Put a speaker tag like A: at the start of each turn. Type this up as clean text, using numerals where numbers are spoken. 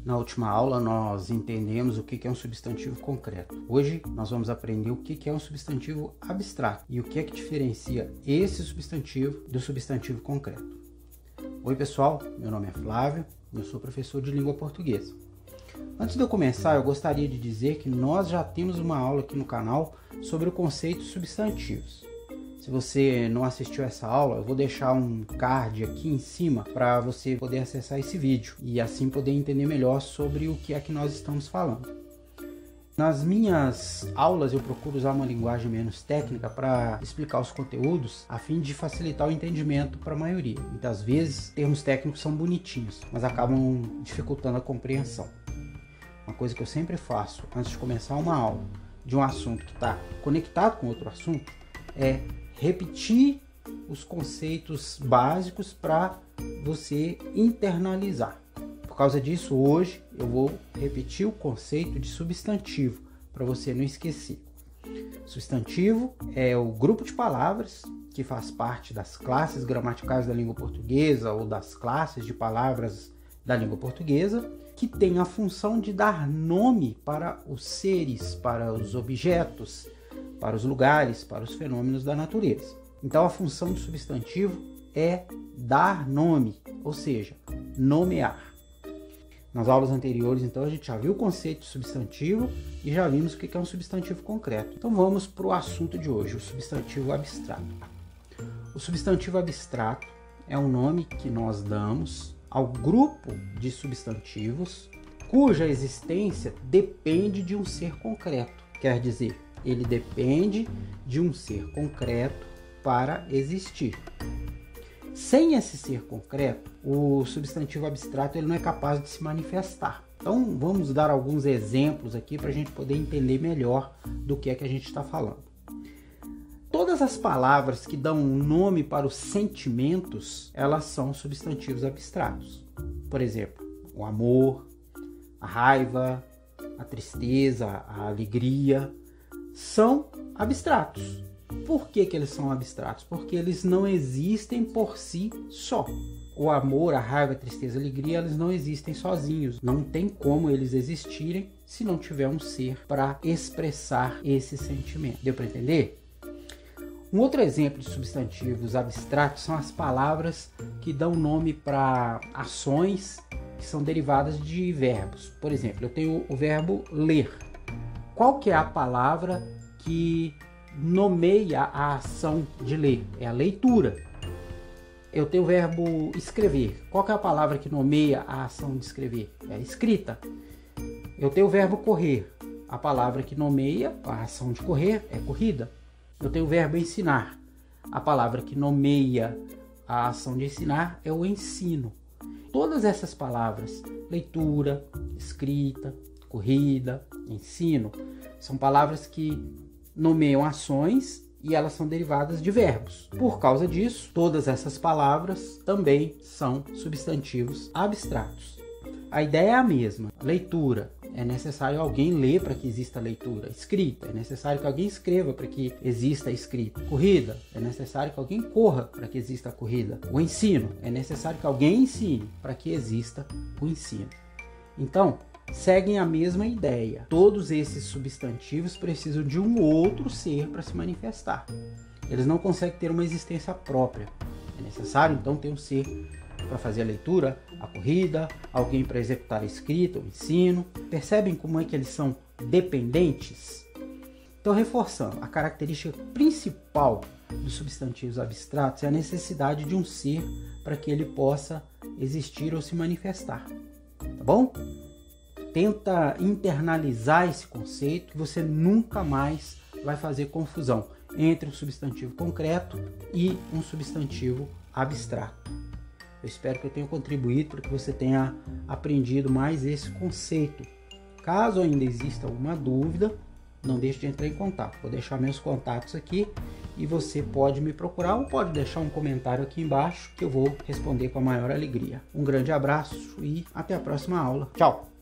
A: Na última aula nós entendemos o que é um substantivo concreto. Hoje nós vamos aprender o que é um substantivo abstrato e o que é que diferencia esse substantivo do substantivo concreto. Oi pessoal, meu nome é Flávio e eu sou professor de língua portuguesa. Antes de eu começar, eu gostaria de dizer que nós já temos uma aula aqui no canal sobre o conceito de substantivos. Se você não assistiu essa aula, eu vou deixar um card aqui em cima para você poder acessar esse vídeo e assim poder entender melhor sobre o que é que nós estamos falando. Nas minhas aulas eu procuro usar uma linguagem menos técnica para explicar os conteúdos a fim de facilitar o entendimento para a maioria. Muitas vezes termos técnicos são bonitinhos, mas acabam dificultando a compreensão. Uma coisa que eu sempre faço antes de começar uma aula de um assunto que está conectado com outro assunto é repetir os conceitos básicos para você internalizar. Por causa disso, hoje eu vou repetir o conceito de substantivo para você não esquecer. Substantivo é o grupo de palavras que faz parte das classes gramaticais da língua portuguesa ou das classes de palavras da língua portuguesa, que tem a função de dar nome para os seres, para os objetos, para os lugares, para os fenômenos da natureza. Então a função do substantivo é dar nome, ou seja, nomear. Nas aulas anteriores, então, a gente já viu o conceito de substantivo e já vimos o que é um substantivo concreto. Então vamos para o assunto de hoje, o substantivo abstrato. O substantivo abstrato é um nome que nós damos ao grupo de substantivos cuja existência depende de um ser concreto. Quer dizer, ele depende de um ser concreto para existir. Sem esse ser concreto, o substantivo abstrato ele não é capaz de se manifestar. Então vamos dar alguns exemplos aqui para a gente poder entender melhor do que é que a gente está falando. Todas as palavras que dão nome para os sentimentos, elas são substantivos abstratos. Por exemplo, o amor, a raiva, a tristeza, a alegria, são abstratos. Por que eles são abstratos? Porque eles não existem por si só. O amor, a raiva, a tristeza, a alegria, eles não existem sozinhos. Não tem como eles existirem se não tiver um ser para expressar esse sentimento. Deu para entender? Um outro exemplo de substantivos abstratos são as palavras que dão nome para ações que são derivadas de verbos. Por exemplo, eu tenho o verbo ler. Qual que é a palavra que nomeia a ação de ler? É a leitura. Eu tenho o verbo escrever. Qual que é a palavra que nomeia a ação de escrever? É a escrita. Eu tenho o verbo correr. A palavra que nomeia a ação de correr é corrida. Eu tenho o verbo ensinar. A palavra que nomeia a ação de ensinar é o ensino. Todas essas palavras, leitura, escrita, corrida, ensino, são palavras que nomeiam ações e elas são derivadas de verbos. Por causa disso, todas essas palavras também são substantivos abstratos. A ideia é a mesma. Leitura, é necessário alguém ler para que exista leitura. Escrita, é necessário que alguém escreva para que exista escrita. Corrida, é necessário que alguém corra para que exista corrida. O ensino, é necessário que alguém ensine para que exista o ensino. Então, seguem a mesma ideia. Todos esses substantivos precisam de um outro ser para se manifestar. Eles não conseguem ter uma existência própria. É necessário, então, ter um ser para fazer a leitura, a corrida, alguém para executar a escrita, o ensino. Percebem como é que eles são dependentes? Então, reforçando, a característica principal dos substantivos abstratos é a necessidade de um ser para que ele possa existir ou se manifestar. Tá bom? Tenta internalizar esse conceito que você nunca mais vai fazer confusão entre um substantivo concreto e um substantivo abstrato. Eu espero que eu tenha contribuído para que você tenha aprendido mais esse conceito. Caso ainda exista alguma dúvida, não deixe de entrar em contato. Vou deixar meus contatos aqui e você pode me procurar ou pode deixar um comentário aqui embaixo que eu vou responder com a maior alegria. Um grande abraço e até a próxima aula. Tchau!